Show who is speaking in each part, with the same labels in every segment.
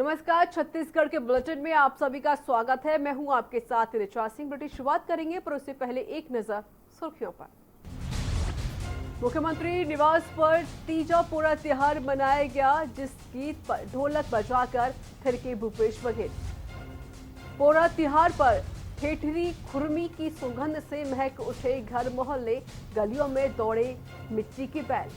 Speaker 1: नमस्कार, छत्तीसगढ़ के बुलेटिन में आप सभी का स्वागत है। मैं हूं आपके साथ ऋचा सिंह। बुलेटिन शुरुआत करेंगे, पर उससे पहले एक नजर सुर्खियों पर। मुख्यमंत्री निवास पर तीजा पोरा त्योहार मनाया गया, जिस गीत पर ढोलक बजाकर थिरके भूपेश बघेल। पोरा त्योहार पर ठेठरी खुरमी की सुगंध से महक उठे घर मोहल्ले, गलियों में दौड़े मिट्टी के बैल।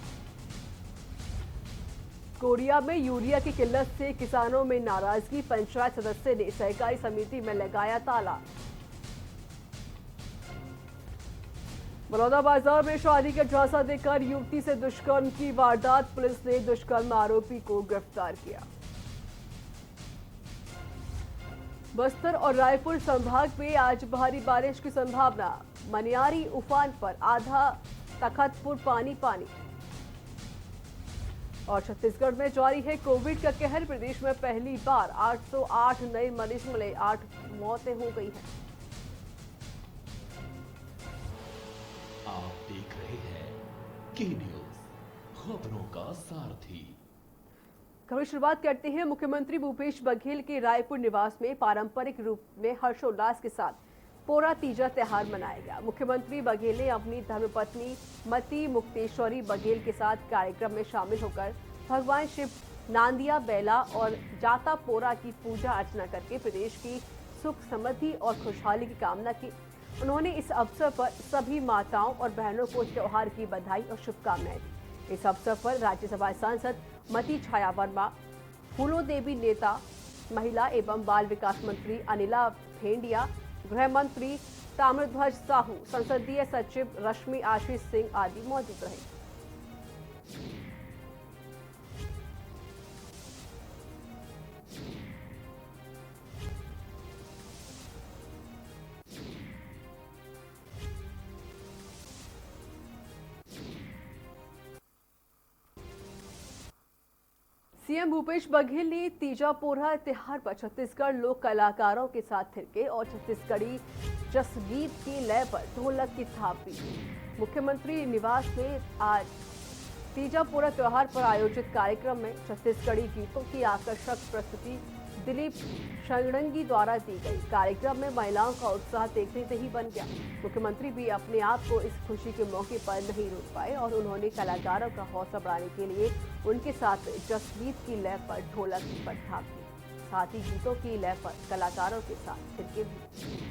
Speaker 1: कोरिया में यूरिया की किल्लत से किसानों में नाराजगी, पंचायत सदस्य ने सहकारी समिति में लगाया ताला। बलौदाबाजार में शादी का झांसा देकर युवती से दुष्कर्म की वारदात, पुलिस ने दुष्कर्म आरोपी को गिरफ्तार किया। बस्तर और रायपुर संभाग में आज भारी बारिश की संभावना, मनियारी उफान पर, आधा तखतपुर पानी पानी। और छत्तीसगढ़ में जारी है कोविड का कहर, प्रदेश में पहली बार 808 नए मरीज मिले, 8 मौतें हो गई हैं।
Speaker 2: आप देख रहे हैं के न्यूज, खबरों का सारथी।
Speaker 1: खबर शुरुआत करते हैं। मुख्यमंत्री भूपेश बघेल के रायपुर निवास में पारंपरिक रूप में हर्षोल्लास के साथ पोरा तीजा त्योहार मनाया गया। मुख्यमंत्री बघेल ने अपनी धर्मपत्नी मती मुक्तेश्वरी बघेल के साथ कार्यक्रम में शामिल होकर भगवान शिव, नांदिया बैला और जाता पोरा की पूजा अर्चना करके प्रदेश की सुख, समृद्धि और खुशहाली की कामना की। उन्होंने इस अवसर पर सभी माताओं और बहनों को त्योहार की बधाई और शुभकामनाएं दी। इस अवसर पर राज्यसभा सांसद मती छाया वर्मा, फूलो देवी नेता, महिला एवं बाल विकास मंत्री अनिला भेंडिया, गृह मंत्री ताम्रध्वज साहू, संसदीय सचिव रश्मि आशीष सिंह आदि मौजूद रहे। सीएम भूपेश बघेल ने तीजा पोरा त्योहार पर छत्तीसगढ़ लोक कलाकारों के साथ थिरके और छत्तीसगढ़ी जसगीत की लय पर ढोलक की थाप दी। मुख्यमंत्री निवास में आज तीजा पोरा त्योहार पर आयोजित कार्यक्रम में छत्तीसगढ़ी गीतों की आकर्षक प्रस्तुति दिलीप षडंगी द्वारा दी गई। कार्यक्रम में महिलाओं का उत्साह देखने से ही बन गया। मुख्यमंत्री भी अपने आप को इस खुशी के मौके पर नहीं रोक पाए और उन्होंने कलाकारों का हौसला बढ़ाने के लिए उनके साथ जसगीत की लय पर ढोलक पर थाप दी। साथ ही गीतों की लय पर कलाकारों के साथ थिरके भी।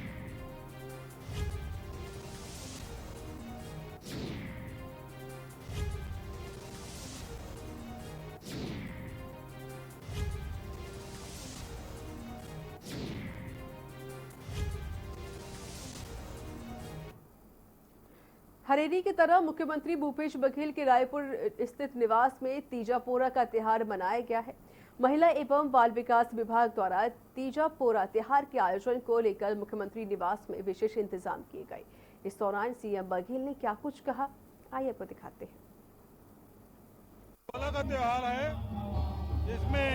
Speaker 1: हरेरी की तरह मुख्यमंत्री भूपेश बघेल के रायपुर स्थित निवास में तीजा पोरा का त्योहार मनाया गया है। महिला एवं बाल विकास विभाग द्वारा तीजा पोरा त्योहार के आयोजन को लेकर मुख्यमंत्री निवास में विशेष इंतजाम किए गए। इस दौरान सीएम बघेल ने क्या कुछ कहा, आइए आपको दिखाते हैं।
Speaker 3: पोला का त्योहार है, जिसमें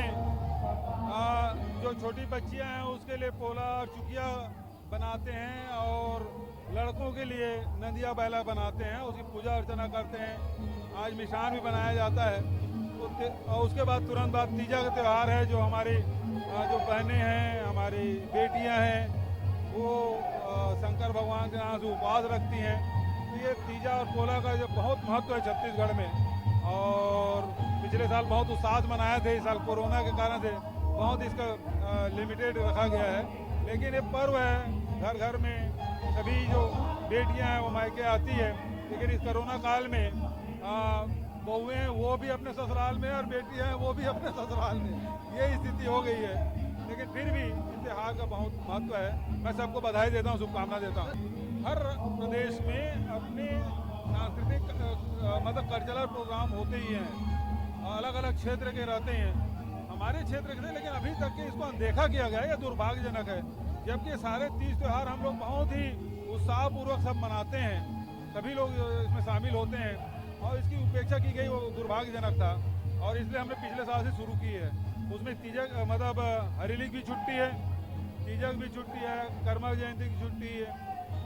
Speaker 3: जो छोटी बच्चियां हैं उसके लिए पोला और चुकिया बनाते हैं और लड़कों के लिए नदिया बैला बनाते हैं, उसकी पूजा अर्चना करते हैं। आज मिष्ठान भी बनाया जाता है। और उसके बाद तुरंत बाद तीजा का त्यौहार है, जो हमारी जो बहनें हैं, हमारी बेटियां हैं, वो शंकर भगवान के यहाँ से उपवास रखती हैं। तो ये तीजा और पोला का जो बहुत महत्व है छत्तीसगढ़ में। और पिछले साल बहुत उत्साह से मनाए थे, इस साल कोरोना के कारण से बहुत इसका लिमिटेड रखा गया है। लेकिन ये पर्व है, घर घर में सभी जो बेटियां हैं वो मायके आती है। लेकिन इस कोरोना काल में बहुएं हैं वो भी अपने ससुराल में और बेटियां हैं वो भी अपने ससुराल में, ये स्थिति हो गई है। लेकिन फिर भी इस त्योहार का बहुत महत्व है। मैं सबको बधाई देता हूँ, शुभकामना देता हूँ। हर प्रदेश में अपने सांस्कृतिक मतलब कल्चरल प्रोग्राम होते ही हैं, अलग अलग क्षेत्र के रहते हैं। हमारे क्षेत्र के, लेकिन अभी तक के इसको अनदेखा किया गया है, यह दुर्भाग्यजनक है। जबकि सारे 30 त्योहार हम लोग बहुत ही उत्साहपूर्वक सब मनाते हैं, सभी लोग इसमें शामिल होते हैं और इसकी उपेक्षा की गई, वो दुर्भाग्यजनक था। और इसलिए हमने पिछले साल से शुरू की है। उसमें तीजक मतलब हरेली की छुट्टी है, तीजक भी छुट्टी है, कर्मक जयंती की छुट्टी है,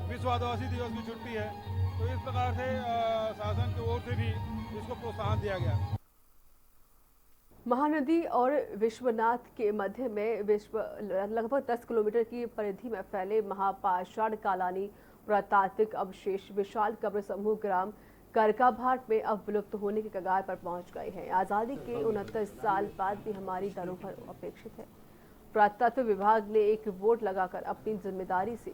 Speaker 3: विश्व आदिवासी दिवस की छुट्टी है। तो इस प्रकार से शासन की ओर से भी इसको प्रोत्साहन दिया गया।
Speaker 1: महानदी और विश्वनाथ के मध्य में लगभग 10 किलोमीटर की परिधि में फैले महापाषाण कालानी पुरातात्विक अवशेष विशाल कब्र समूह ग्राम करकाभाट में अब विलुप्त होने के कगार पर पहुंच गए हैं। आजादी के 69 साल बाद भी हमारी धरोहर अपेक्षित है। पुरातत्व विभाग ने एक बोर्ड लगाकर अपनी जिम्मेदारी से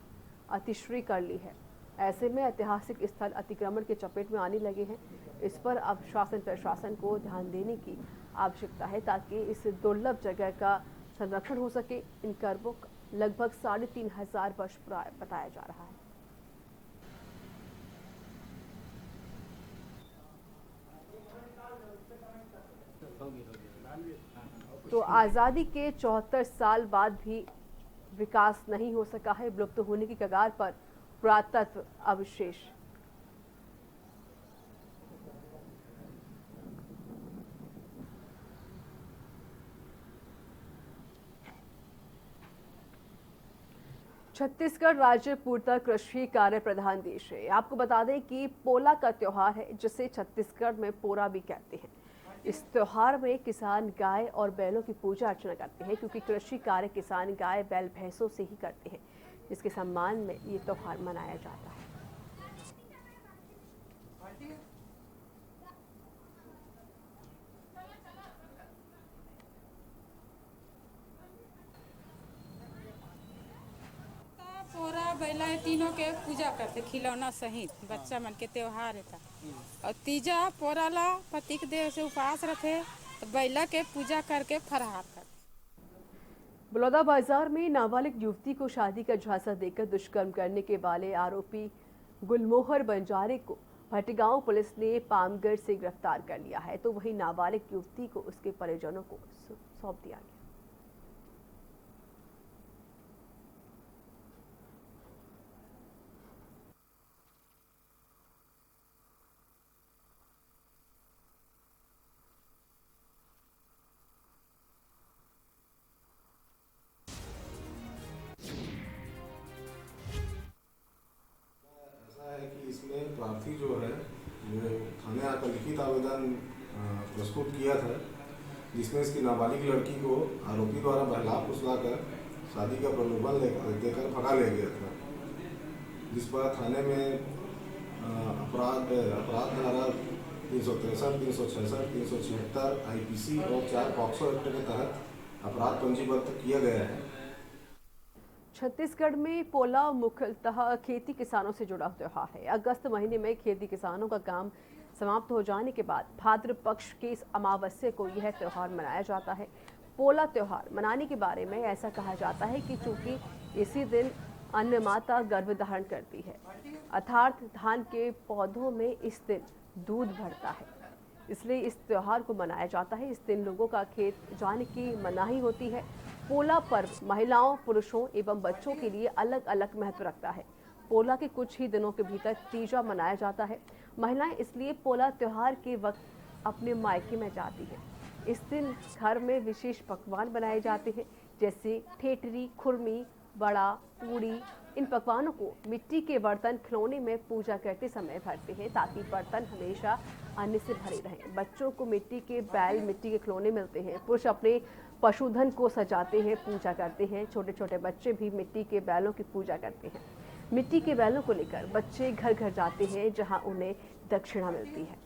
Speaker 1: अतिश्री कर ली है। ऐसे में ऐतिहासिक स्थल अतिक्रमण के चपेट में आने लगे हैं। इस पर अब शासन प्रशासन को ध्यान देने की आवश्यकता है ताकि इस दुर्लभ जगह का संरक्षण हो सके। इन कब्रों का लगभग 3500 वर्ष पुराना बताया जा रहा है। तो आजादी के 74 साल बाद भी विकास नहीं हो सका है। विलुप्त होने की कगार पर पुरातत्व अवशेष। छत्तीसगढ़ राज्य पूर्णतः कृषि कार्य प्रधान देश है। आपको बता दें कि पोला का त्योहार है जिसे छत्तीसगढ़ में पोरा भी कहते हैं। इस त्योहार में किसान गाय और बैलों की पूजा अर्चना करते हैं क्योंकि कृषि कार्य किसान गाय बैल भैंसों से ही करते हैं, जिसके सम्मान में ये त्योहार मनाया जाता है।
Speaker 4: पोरा बैला तीनों के पूजा करते खिलौना सहित बच्चा मन के त्योहार था। और तीजा पोरा ला पतिक देव से उपवास रखे तो बैला के पूजा करके फरहार कर।
Speaker 1: बलौदाबाजार में नाबालिग युवती को शादी का झांसा देकर दुष्कर्म करने के वाले आरोपी गुलमोहर बंजारे को भटगांव पुलिस ने पामगढ़ से गिरफ्तार कर लिया है, तो वहीं नाबालिग युवती को उसके परिजनों को सौंप दिया गया।
Speaker 5: इसमें प्रार्थी जो है वो थाने आकर लिखित आवेदन प्रस्तुत किया था, जिसमें इसकी नाबालिग लड़की को आरोपी द्वारा बहला फुसलाकर शादी का प्रलोभन देकर भगा ले गया था, जिस पर थाने में अपराध धारा 363, 366, 376 IPC और 4 पॉक्सो एक्ट के तहत अपराध पंजीबद्ध किया गया है।
Speaker 1: छत्तीसगढ़ में पोला मुख्यतः खेती किसानों से जुड़ा त्योहार है। अगस्त महीने में खेती किसानों का काम समाप्त हो जाने के बाद भाद्र पक्ष के इस अमावस्या को यह त्योहार मनाया जाता है। पोला त्योहार मनाने के बारे में ऐसा कहा जाता है कि चूंकि इसी दिन अन्न माता गर्भ धारण करती है, अर्थात धान के पौधों में इस दिन दूध भरता है, इसलिए इस त्योहार को मनाया जाता है। इस दिन लोगों का खेत जाने की मनाही होती है। पोला पर्व महिलाओं, पुरुषों एवं बच्चों के लिए अलग अलग महत्व रखता है। पोला के कुछ ही दिनों के भीतर तीजा मनाया जाता है। महिलाएं इसलिए पोला त्योहार के वक्त अपने मायके में जाती है। इस दिन घर में विशेष पकवान बनाए जाते हैं, जैसे ठेठरी, खुरमी, बड़ा, पूड़ी। इन पकवानों को मिट्टी के बर्तन खिलौने में पूजा करते समय भरते हैं ताकि बर्तन हमेशा अन्न से भरे रहें। बच्चों को मिट्टी के बैल, मिट्टी के खिलौने मिलते हैं। पुरुष अपने पशुधन को सजाते हैं, पूजा करते हैं। छोटे छोटे बच्चे भी मिट्टी के बैलों की पूजा करते हैं। मिट्टी के बैलों को लेकर बच्चे घर घर जाते हैं, जहां उन्हें दक्षिणा मिलती है।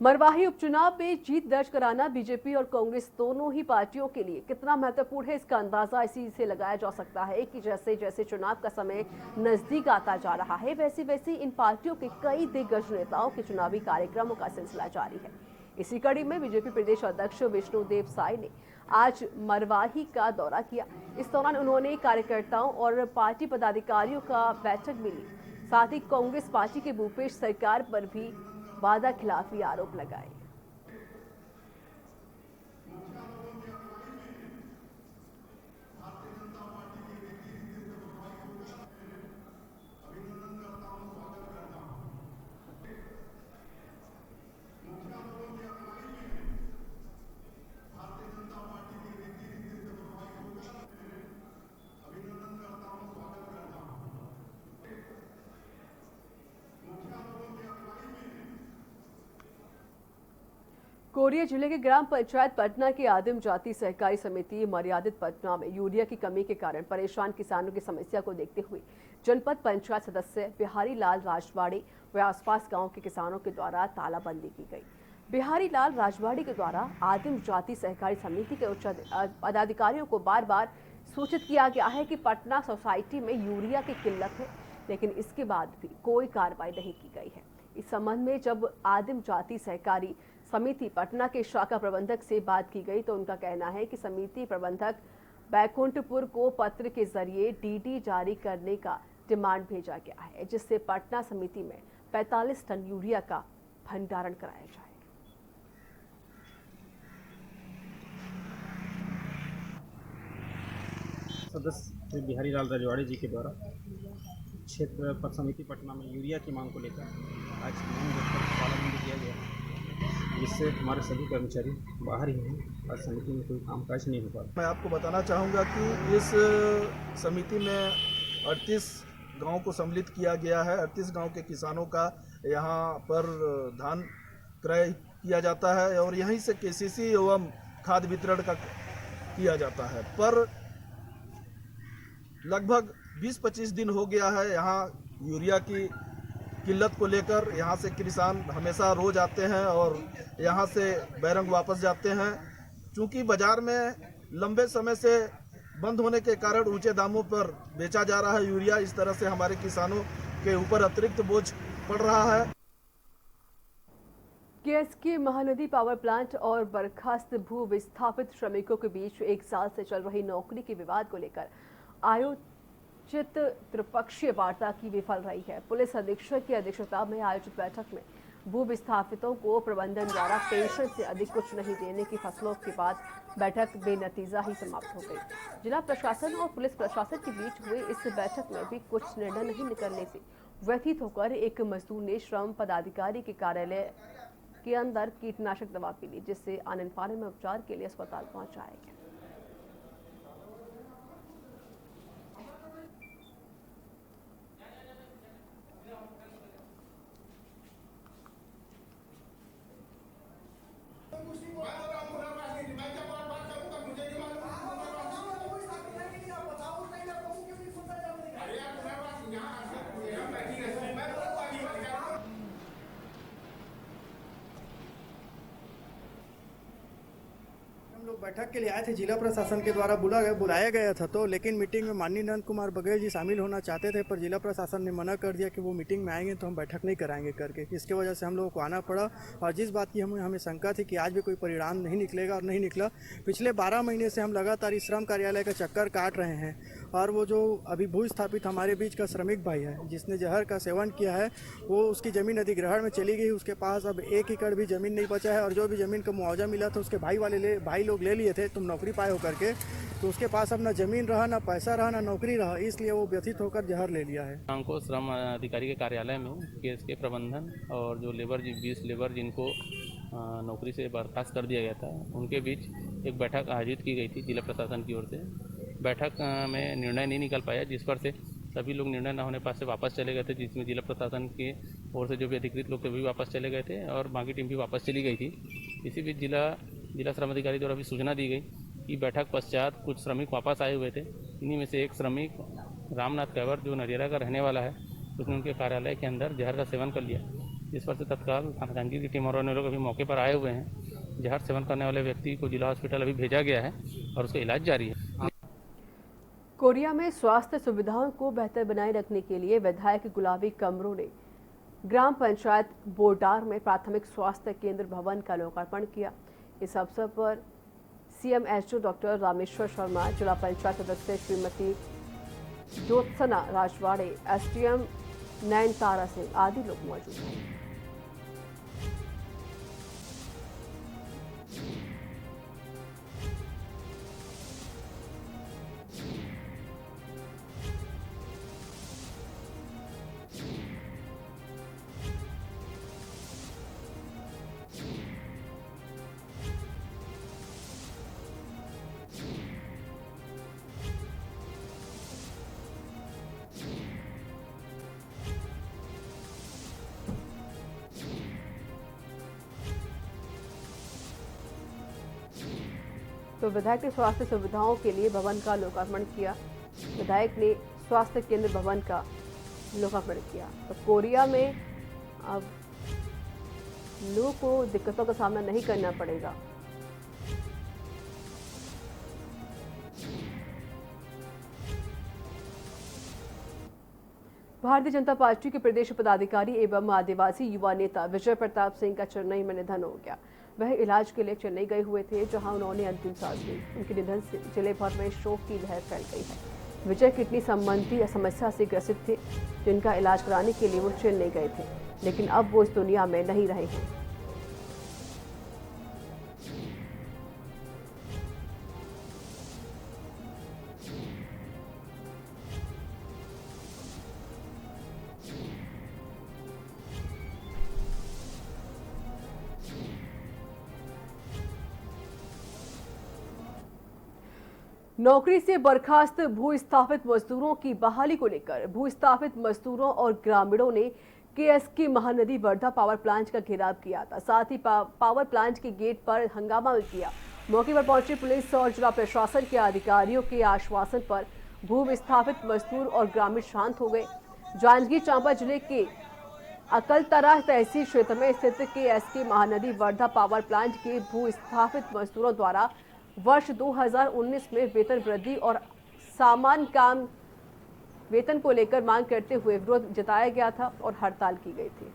Speaker 1: मरवाही उपचुनाव में जीत दर्ज कराना बीजेपी और कांग्रेस दोनों ही पार्टियों के लिए कितना महत्वपूर्ण है, इसका अंदाजा इसी से लगाया जा सकता है कि जैसे जैसे चुनाव का समय नजदीक आता जा रहा है, वैसे वैसे इन पार्टियों के कई दिग्गज नेताओं के चुनावी कार्यक्रमों का सिलसिला जारी है। इसी कड़ी में बीजेपी प्रदेश अध्यक्ष विष्णुदेव साय ने आज मरवाही का दौरा किया। इस दौरान उन्होंने कार्यकर्ताओं और पार्टी पदाधिकारियों का बैठक भी ली। साथ ही कांग्रेस पार्टी के भूपेश सरकार पर भी वादा खिलाफी आरोप लगाए। कोरिया जिले के ग्राम पंचायत पटना की आदिम जाति सहकारी समिति मर्यादित पटना में यूरिया की कमी के कारण परेशान किसानों की समस्या को देखते हुए जनपद पंचायत सदस्य बिहारी लाल राजवाड़ी व आसपास गांव के किसानों के द्वारा तालाबंदी की गई। बिहारी लाल राजवाड़ी के द्वारा आदिम जाति सहकारी समिति के उच्च पदाधिकारियों को बार बार सूचित किया गया है कि पटना सोसाइटी में यूरिया की किल्लत है, लेकिन इसके बाद भी कोई कार्रवाई नहीं की गई है। इस संबंध में जब आदिम जाति सहकारी समिति पटना के शाखा प्रबंधक से बात की गई तो उनका कहना है कि समिति प्रबंधक बैकुंठपुर को पत्र के जरिए डीडी जारी करने का डिमांड भेजा गया है, जिससे पटना समिति में 45 टन यूरिया का भंडारण कराया जाए।
Speaker 6: सदस्य बिहारी लाल रजवाड़ी जी के द्वारा क्षेत्र पर समिति पटना में यूरिया की मांग को लेकर आज तालाबंदी किया गया है, जिससे हमारे सभी कर्मचारी बाहर ही हैं और समिति में कोई कामकाज नहीं हो पा रहा।
Speaker 7: मैं आपको बताना चाहूँगा कि इस समिति में 38 गांव को सम्मिलित किया गया है। 38 गांव के किसानों का यहाँ पर धान क्रय किया जाता है और यहीं से केसीसी एवं खाद वितरण का किया जाता है। पर लगभग 20-25 दिन हो गया है यहाँ यूरिया की किल्लत को लेकर। यहाँ से किसान हमेशा रोज आते हैं और यहाँ से बैरंग वापस जाते हैं। चूँकि बाज़ार में लंबे समय से बंद होने के कारण ऊंचे दामों पर बेचा जा रहा है यूरिया, इस तरह से हमारे किसानों के ऊपर अतिरिक्त बोझ पड़ रहा है।
Speaker 1: केएसके महानदी पावर प्लांट और बर्खास्त भू विस्थापित श्रमिकों के बीच 1 साल से चल रही नौकरी के विवाद को लेकर आयोजित त्रिपक्षीय वार्ता की विफल रही है। पुलिस अधीक्षक की अध्यक्षता में आयोजित बैठक में भू विस्थापितों को प्रबंधन द्वारा पेंशन से अधिक कुछ नहीं देने की फैसलों के बाद बैठक बेनतीजा ही समाप्त हो गई। जिला प्रशासन और पुलिस प्रशासन के बीच हुए इस बैठक में भी कुछ निर्णय नहीं निकलने से व्यथित होकर एक मजदूर ने श्रम पदाधिकारी के कार्यालय के अंदर कीटनाशक दवा पी ली, जिससे आनंद फानन में उपचार के लिए अस्पताल पहुंचाया गया।
Speaker 8: लोग बैठक के लिए आए थे, जिला प्रशासन के द्वारा बुलाया गया था तो, लेकिन मीटिंग में माननीय नंद कुमार बघेल जी शामिल होना चाहते थे, पर जिला प्रशासन ने मना कर दिया कि वो मीटिंग में आएंगे तो हम बैठक नहीं कराएंगे करके। इसके वजह से हम लोगों को आना पड़ा और जिस बात की हमें शंका थी कि आज भी कोई परिणाम नहीं निकलेगा और नहीं निकला। पिछले 12 महीने से हम लगातार इस श्रम कार्यालय का चक्कर काट रहे हैं और वो जो अभी भू स्थापित हमारे बीच का श्रमिक भाई है जिसने जहर का सेवन किया है, वो उसकी ज़मीन अधिग्रहण में चली गई। उसके पास अब 1 एकड़ भी ज़मीन नहीं बचा है और जो भी ज़मीन का मुआवजा मिला था उसके भाई लोग ले लिए थे, तुम नौकरी पाए हो करके, तो उसके पास अब ना ज़मीन रहा, ना पैसा रहा, ना नौकरी रहा, इसलिए वो व्यथित होकर जहर ले लिया है।
Speaker 6: हमको श्रम अधिकारी के कार्यालय में केस के प्रबंधन और जो 20 लेबर जिनको नौकरी से बर्खास्त कर दिया गया था उनके बीच एक बैठक आयोजित की गई थी जिला प्रशासन की ओर से। बैठक में निर्णय नहीं निकल पाया, जिस पर से सभी लोग निर्णय न होने पास से वापस चले गए थे, जिसमें जिला प्रशासन की ओर से जो भी अधिकृत लोग थे वो भी वापस चले गए थे और बाकी टीम भी वापस चली गई थी। इसी बीच जिला श्रम अधिकारी द्वारा भी सूचना दी गई कि बैठक पश्चात कुछ श्रमिक वापस आए हुए थे। इन्हीं में से एक श्रमिक रामनाथ कैवर जो नरियरा का रहने वाला है, उसने उनके कार्यालय के अंदर जहर का सेवन कर लिया, जिस पर से तत्काल थाना जांजगीर की टीम और अन्य लोग अभी मौके पर आए हुए हैं। जहर सेवन करने वाले व्यक्ति को जिला हॉस्पिटल अभी भेजा गया है और उसका इलाज जारी है।
Speaker 1: कोरिया में स्वास्थ्य सुविधाओं को बेहतर बनाए रखने के लिए विधायक गुलाबी कमरों ने ग्राम पंचायत बोडार में प्राथमिक स्वास्थ्य केंद्र भवन का लोकार्पण किया। इस अवसर पर CMHO डॉक्टर रामेश्वर शर्मा, जिला पंचायत सदस्य श्रीमती ज्योत्सना राजवाड़े, SDM नयनतारा सिंह आदि लोग मौजूद हैं। तो विधायक ने स्वास्थ्य सुविधाओं के लिए भवन का लोकार्पण किया। विधायक ने स्वास्थ्य केंद्र भवन का लोकार्पण किया। तो कोरिया में अब लोगों को दिक्कतों का सामना नहीं करना पड़ेगा। भारतीय जनता पार्टी के प्रदेश पदाधिकारी एवं आदिवासी युवा नेता विजय प्रताप सिंह का चेन्नई में निधन हो गया। वह इलाज के लिए चेन्नई गए हुए थे, जहां उन्होंने अंतिम सांस ली। उनके निधन से जिले भर में शोक की लहर फैल गई है। विजय किडनी संबंधी समस्या से ग्रसित थे, जिनका इलाज कराने के लिए वो चेन्नई गए थे, लेकिन अब वो इस दुनिया में नहीं रहे हैं। नौकरी से बर्खास्त भूस्थापित मजदूरों की बहाली को लेकर भूस्थापित मजदूरों और ग्रामीणों ने KSK Mahanadi Wardha power plant का घेराव किया था। साथ ही पावर प्लांट के गेट पर हंगामा भी किया। मौके पर पहुंची पुलिस और जिला प्रशासन के अधिकारियों के आश्वासन पर भू विस्थापित मजदूर और ग्रामीण शांत हो गए। जांजगीर चांपा जिले के अकलतरा तहसील क्षेत्र में स्थित KSK Mahanadi Wardha power plant के भू विस्थापित मजदूरों द्वारा वर्ष 2019 में वेतन वृद्धि और समान काम वेतन को लेकर मांग करते हुए विरोध जताया गया था और हड़ताल की गई थी।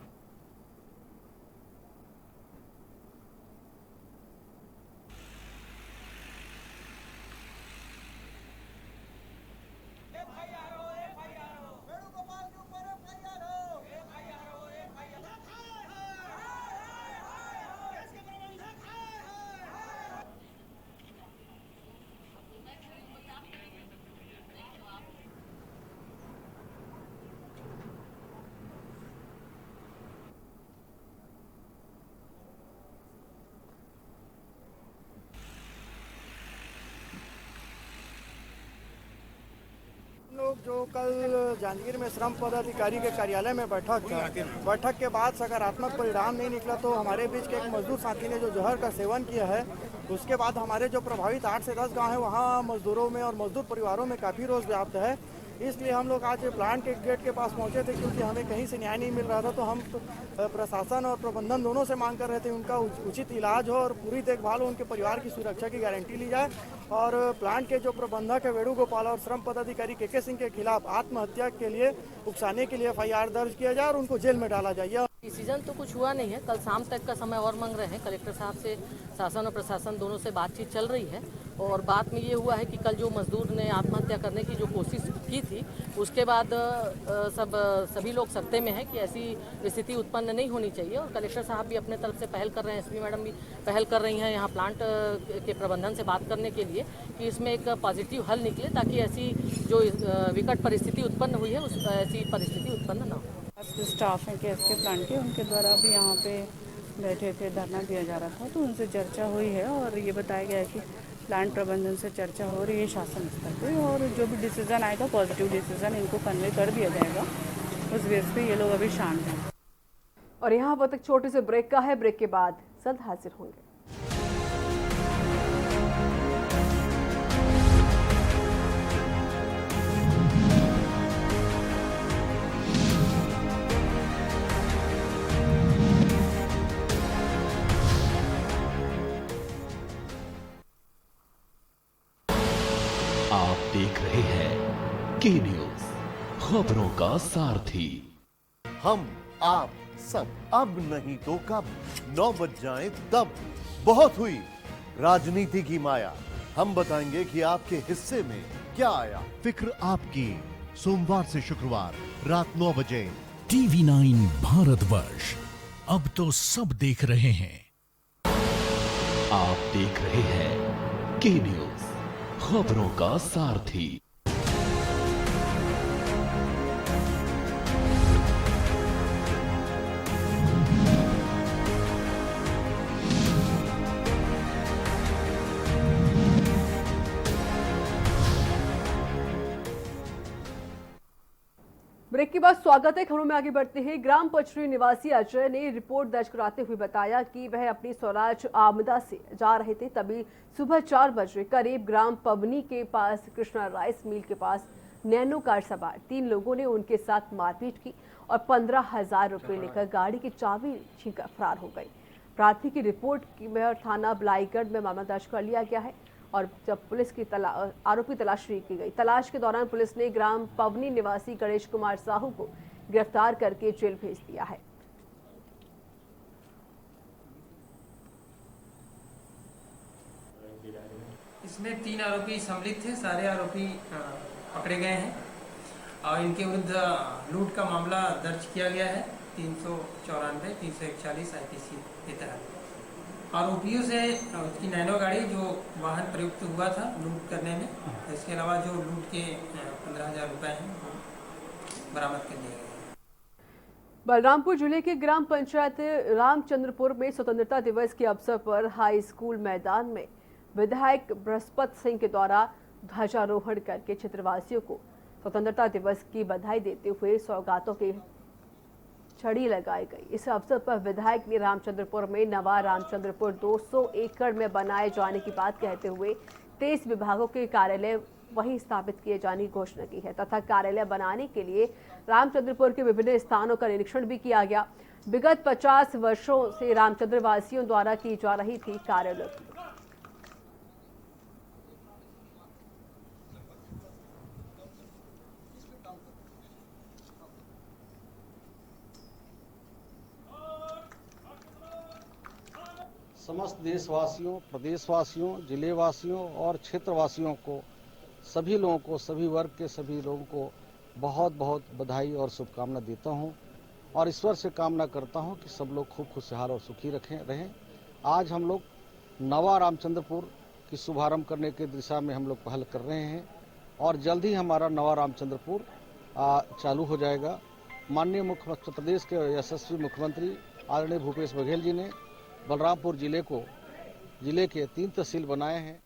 Speaker 8: लोग जो कल जांजगीर में श्रम पदाधिकारी के कार्यालय में बैठक था, बैठक के बाद सकारात्मक परिणाम नहीं निकला तो हमारे बीच के एक मजदूर साथी ने जो जहर का सेवन किया है, उसके बाद हमारे जो प्रभावित 8 से 10 गांव है वहां मजदूरों में और मजदूर परिवारों में काफ़ी रोष व्याप्त है। इसलिए हम लोग आज प्लांट के गेट के पास पहुंचे थे, क्योंकि हमें कहीं से न्याय नहीं मिल रहा था। तो हम प्रशासन और प्रबंधन दोनों से मांग कर रहे थे उनका उचित इलाज हो और पूरी देखभाल हो, उनके परिवार की सुरक्षा की गारंटी ली जाए। और प्लांट के जो प्रबंधक है वेणुगोपाल और श्रम पदाधिकारी के सिंह के खिलाफ आत्महत्या के लिए उकसाने के लिए FIR दर्ज किया जाए और उनको जेल में डाला जाए।
Speaker 9: डिसीजन तो कुछ हुआ नहीं है। कल शाम तक का समय और मांग रहे हैं। कलेक्टर साहब से शासन और प्रशासन दोनों से बातचीत चल रही है और बात में ये हुआ है कि कल जो मजदूर ने आत्महत्या करने की जो कोशिश की थी, उसके बाद सभी लोग सत्ते में हैं कि ऐसी स्थिति उत्पन्न नहीं होनी चाहिए। और कलेक्टर साहब भी अपने तरफ से पहल कर रहे हैं, SP मैडम भी पहल कर रही हैं यहाँ प्लांट के प्रबंधन से बात करने के लिए कि इसमें एक पॉजिटिव हल निकले, ताकि ऐसी जो विकट परिस्थिति उत्पन्न हुई है उस ऐसी परिस्थिति उत्पन्न न हो।
Speaker 10: स्टाफ हैं केएसके प्लांट के, उनके द्वारा भी यहाँ पे बैठे थे, धरना दिया जा रहा था, तो उनसे चर्चा हुई है और ये बताया गया है कि प्लांट प्रबंधन से चर्चा हो रही है शासन स्तर पे, और जो भी डिसीजन आएगा पॉजिटिव डिसीजन इनको कन्वे कर दिया जाएगा। उस बेस पे ये लोग अभी शांत हैं।
Speaker 1: और यहाँ वक्त एक छोटे से ब्रेक का है। ब्रेक के बाद जल्द हाजिर होंगे।
Speaker 2: आप देख रहे हैं के न्यूज, खबरों का सारथी।
Speaker 11: हम आप सब अब नहीं तो कब 9 बज जाए तब। बहुत हुई राजनीति की माया, हम बताएंगे कि आपके हिस्से में क्या आया।
Speaker 12: फिक्र आपकी, सोमवार से शुक्रवार रात 9 बजे
Speaker 13: TV9 भारतवर्ष, अब तो सब देख रहे हैं।
Speaker 2: आप देख रहे हैं के न्यूज, खबरों का सारथी।
Speaker 1: ब्रेक के बाद स्वागत है। खबरों में आगे बढ़ते हैं। ग्राम पचरी निवासी अजय ने रिपोर्ट दर्ज कराते हुए बताया कि वह अपनी स्वराज आमदा से जा रहे थे, तभी सुबह 4 बजे करीब ग्राम पवनी के पास कृष्णा राइस मिल के पास नैनो कार सवार 3 लोगों ने उनके साथ मारपीट की और 15,000 रुपये लेकर गाड़ी की चाबी छीनकर फरार हो गई। प्राथमिक की रिपोर्ट में थाना बलाईगढ़ में मामला दर्ज कर लिया गया है और जब पुलिस की आरोपी तलाशी की गई। तलाश के दौरान पुलिस ने ग्राम पवनी निवासी गणेश कुमार साहू को गिरफ्तार करके जेल भेज दिया है।
Speaker 14: इसमें 3 आरोपी सम्मिलित थे। सारे आरोपी पकड़े गए हैं और इनके विरुद्ध लूट का मामला दर्ज किया गया है 394, 341 IPC के तहत। आरोपियों से उसकी नैनो गाड़ी जो वाहन प्रयुक्त हुआ था लूट करने में, इसके अलावा जो लूट के 15,000 रुपये हैं वो बरामद कर लिए गए।
Speaker 1: बलरामपुर जिले के ग्राम पंचायत रामचंद्रपुर में स्वतंत्रता दिवस के अवसर पर हाई स्कूल मैदान में विधायक बृहस्पति सिंह के द्वारा ध्वजारोहण करके क्षेत्रवासियों को स्वतंत्रता दिवस की बधाई देते हुए सौगातों की छड़ी लगाई गई। इस अवसर पर विधायक ने रामचंद्रपुर में नवा रामचंद्रपुर 200 एकड़ में बनाए जाने की बात कहते हुए 23 विभागों के कार्यालय वहीं स्थापित किए जाने की घोषणा की है तथा कार्यालय बनाने के लिए रामचंद्रपुर के विभिन्न स्थानों का निरीक्षण भी किया गया। विगत 50 वर्षों से रामचंद्र वासियों द्वारा की जा रही थी कार्यालय की।
Speaker 15: समस्त देशवासियों, प्रदेशवासियों, जिलेवासियों और क्षेत्रवासियों को, सभी लोगों को, सभी वर्ग के सभी लोगों को बहुत बहुत बधाई और शुभकामना देता हूं और ईश्वर से कामना करता हूं कि सब लोग खूब खुशहाल और सुखी रहें। आज हम लोग नवा रामचंद्रपुर की शुभारंभ करने की दिशा में हम लोग पहल कर रहे हैं और जल्द ही हमारा नवा रामचंद्रपुर चालू हो जाएगा। माननीय मध्य प्रदेश के यशस्वी मुख्यमंत्री आदरणीय भूपेश बघेल जी ने बलरामपुर जिले के 3 तहसील बनाए हैं।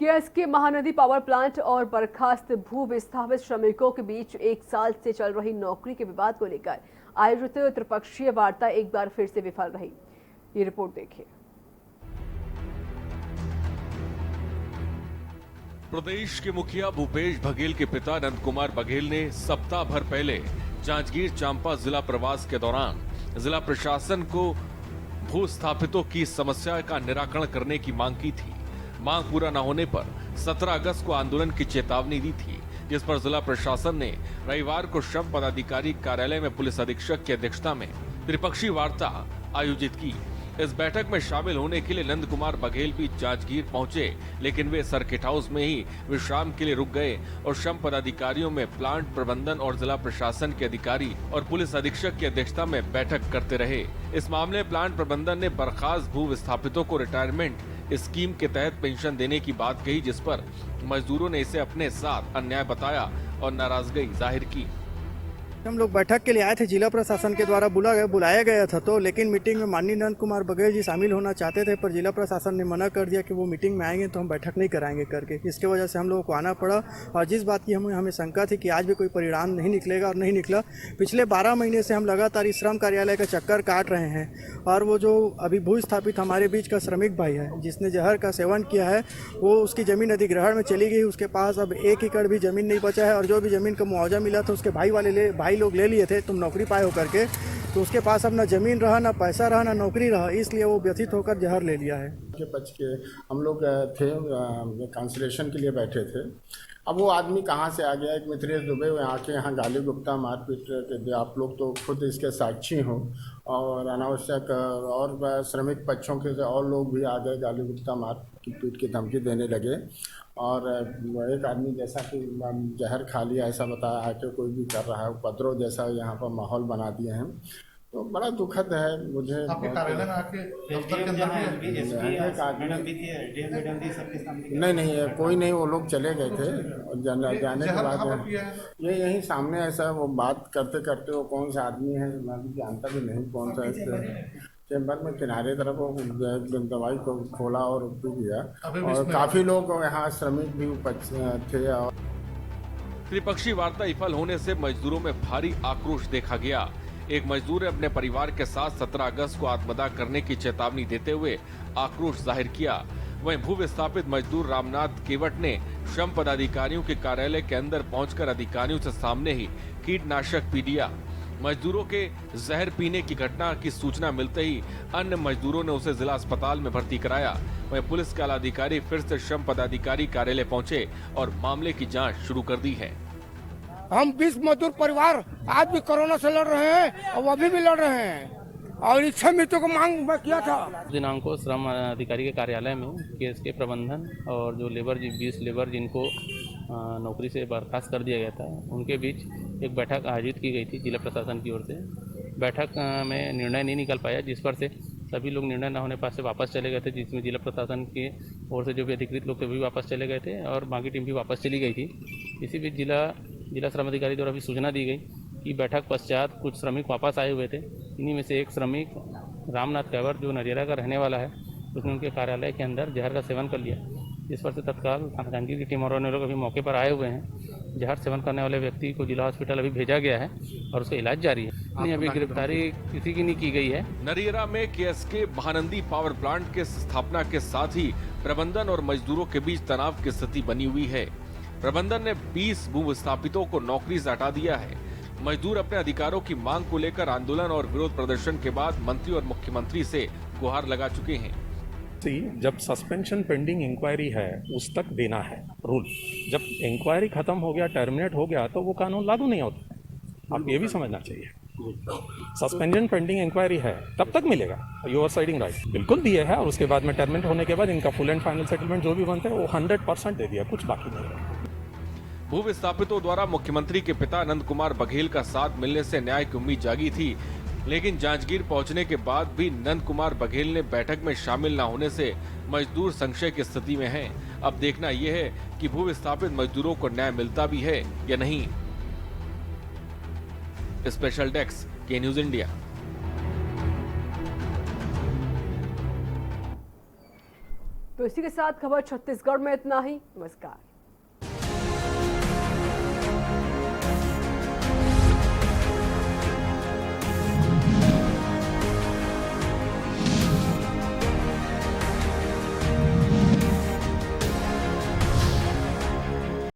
Speaker 1: केएसके महानदी पावर प्लांट और बर्खास्त भू विस्थापित श्रमिकों के बीच 1 साल से चल रही नौकरी के विवाद को लेकर आयोजित त्रिपक्षीय वार्ता एक बार फिर से विफल रही। ये रिपोर्ट देखिए।
Speaker 16: प्रदेश के मुखिया भूपेश बघेल के पिता नंद कुमार बघेल ने सप्ताह भर पहले जांजगीर चांपा जिला प्रवास के दौरान जिला प्रशासन को भूस्थापितों की समस्या का निराकरण करने की मांग की थी। मांग पूरा न होने पर 17 अगस्त को आंदोलन की चेतावनी दी थी, जिस पर जिला प्रशासन ने रविवार को श्रम पदाधिकारी कार्यालय में पुलिस अधीक्षक की अध्यक्षता में त्रिपक्षीय वार्ता आयोजित की। इस बैठक में शामिल होने के लिए नंद कुमार बघेल भी जांजगीर पहुंचे, लेकिन वे सर्किट हाउस में ही विश्राम के लिए रुक गए और श्रम पदाधिकारियों में प्लांट प्रबंधन और जिला प्रशासन के अधिकारी और पुलिस अधीक्षक की अध्यक्षता में बैठक करते रहे। इस मामले में प्लांट प्रबंधन ने बर्खास्त भू विस्थापितों को रिटायरमेंट स्कीम के तहत पेंशन देने की बात कही, जिस पर मजदूरों ने इसे अपने साथ अन्याय बताया और नाराजगी जाहिर की।
Speaker 8: हम लोग बैठक के लिए आए थे, जिला प्रशासन के द्वारा बुलाया गया था तो, लेकिन मीटिंग में माननीय नंद कुमार बघेल जी शामिल होना चाहते थे, पर जिला प्रशासन ने मना कर दिया कि वो मीटिंग में आएंगे तो हम बैठक नहीं कराएंगे करके। इसके वजह से हम लोगों को आना पड़ा और जिस बात की हमें शंका थी कि आज भी कोई परिणाम नहीं निकलेगा और नहीं निकला। पिछले 12 महीने से हम लगातार इस श्रम कार्यालय का चक्कर काट रहे हैं और वो जो अभी भू स्थापित हमारे बीच का श्रमिक भाई है जिसने जहर का सेवन किया है, वो उसकी ज़मीन अधिग्रहण में चली गई। उसके पास अब 1 एकड़ भी ज़मीन नहीं बचा है और जो भी ज़मीन का मुआवजा मिला था उसके भाई लोग ले लिए थे, तुम नौकरी पाए हो करके, तो उसके पास अब ना ज़मीन रहा, ना पैसा रहा, ना नौकरी रहा, इसलिए वो व्यथित होकर जहर ले लिया है।
Speaker 17: के बच के हम लोग थे कांसुलेशन के लिए बैठे थे। अब वो आदमी कहाँ से आ गया, एक मित्रेश दुबे आके यहाँ गाली गुप्ता मारपीट के, आप लोग तो खुद इसके साक्षी हो, और अनावश्यक और श्रमिक पक्षों के और लोग भी आ गए, गाली गुप्ता मारपीट की धमकी देने लगे और एक आदमी जैसा कि जहर खा लिया ऐसा बताया आके कोई भी कर रहा है, उपद्रव जैसा यहाँ पर माहौल बना दिए हैं। तो बड़ा दुखद है मुझे। आपके कार्यालय में आके दफ्तर के अंदर नहीं कोई नहीं, वो लोग चले गए थे और जाने के बाद ये यहीं सामने ऐसा वो बात करते करते वो कौन सा आदमी है मैं भी जानता भी नहीं कौन सा, चैम्बर में किनारे तरफ दवाई को खोला और पी दिया और काफ़ी लोग यहाँ श्रमिक भी थे।
Speaker 16: त्रिपक्षीय वार्ता विफल होने से मजदूरों में भारी आक्रोश देखा गया। एक मजदूर ने अपने परिवार के साथ 17 अगस्त को आत्मदाह करने की चेतावनी देते हुए आक्रोश जाहिर किया। वहीं भू विस्थापित मजदूर रामनाथ केवट ने श्रम पदाधिकारियों के कार्यालय के अंदर पहुंचकर अधिकारियों से सामने ही कीटनाशक पी लिया। मजदूरों के जहर पीने की घटना की सूचना मिलते ही अन्य मजदूरों ने उसे जिला अस्पताल में भर्ती कराया। वहीं पुलिस के आला अधिकारी फिर से श्रम पदाधिकारी कार्यालय पहुंचे और मामले की जांच शुरू कर दी है।
Speaker 18: हम 20 मजदूर परिवार आज भी कोरोना से लड़ रहे हैं और अभी भी लड़ रहे हैं और इच्छा मृत्यु को मांग किया था।
Speaker 6: दिनांक को श्रम अधिकारी के कार्यालय में केस के प्रबंधन और जो 20 लेबर जिनको नौकरी से बर्खास्त कर दिया गया था उनके बीच एक बैठक आयोजित की गई थी जिला प्रशासन की ओर से। बैठक में निर्णय नहीं निकल पाया, जिस पर से सभी लोग निर्णय न होने पर से वापस चले गए थे, जिसमें जिला प्रशासन की ओर से जो भी अधिकृत लोग थे वो भी वापस चले गए थे और बाकी टीम भी वापस चली गई थी। इसी बीच जिला श्रम अधिकारी द्वारा भी सूचना दी गई कि बैठक पश्चात कुछ श्रमिक वापस आए हुए थे। इन्हीं में से एक श्रमिक रामनाथ केवट जो नरियरा का रहने वाला है, उसने उनके कार्यालय के अंदर जहर का सेवन कर लिया, जिस पर से तत्काल थाना जांजगीर की टीम और अन्य लोग अभी मौके पर आए हुए हैं। जहर सेवन करने वाले व्यक्ति को जिला हॉस्पिटल अभी भेजा गया है और उसका इलाज जारी है। नहीं, अभी गिरफ्तारी किसी की नहीं की गई है।
Speaker 16: नरियरा में केएसके महानंदी पावर प्लांट के स्थापना के साथ ही प्रबंधन और मजदूरों के बीच तनाव की स्थिति बनी हुई है। प्रबंधन ने 20 भू विस्थापितों को नौकरी से हटा दिया है। मजदूर अपने अधिकारों की मांग को लेकर आंदोलन और विरोध प्रदर्शन के बाद मंत्री और मुख्यमंत्री से गुहार लगा चुके हैं।
Speaker 19: जब सस्पेंशन पेंडिंग इंक्वायरी है उस तक देना है रूल। जब इंक्वायरी खत्म हो गया, टर्मिनेट हो गया, तो वो कानून लागू नहीं होता। आप ये भी समझना चाहिए। सस्पेंशन पेंडिंग इंक्वायरी है तब तक मिलेगा। योर साइडिंग राइट बिल्कुल दिए है और उसके बाद में टर्मिनेट होने के बाद इनका फुल एंड फाइनल सेटलमेंट जो भी बनते हैं वो 100% दे दिया, कुछ बाकी नहीं है।
Speaker 16: भू विस्थापितों द्वारा मुख्यमंत्री के पिता नंद कुमार बघेल का साथ मिलने से न्याय की उम्मीद जागी थी, लेकिन जांजगीर पहुंचने के बाद भी नंद कुमार बघेल ने बैठक में शामिल न होने से मजदूर संशय की स्थिति में हैं। अब देखना यह है कि भू विस्थापित मजदूरों को न्याय मिलता भी है या नहीं। स्पेशल डेस्क के न्यूज इंडिया।
Speaker 1: तो इसी के साथ खबर छत्तीसगढ़ में इतना ही। नमस्कार।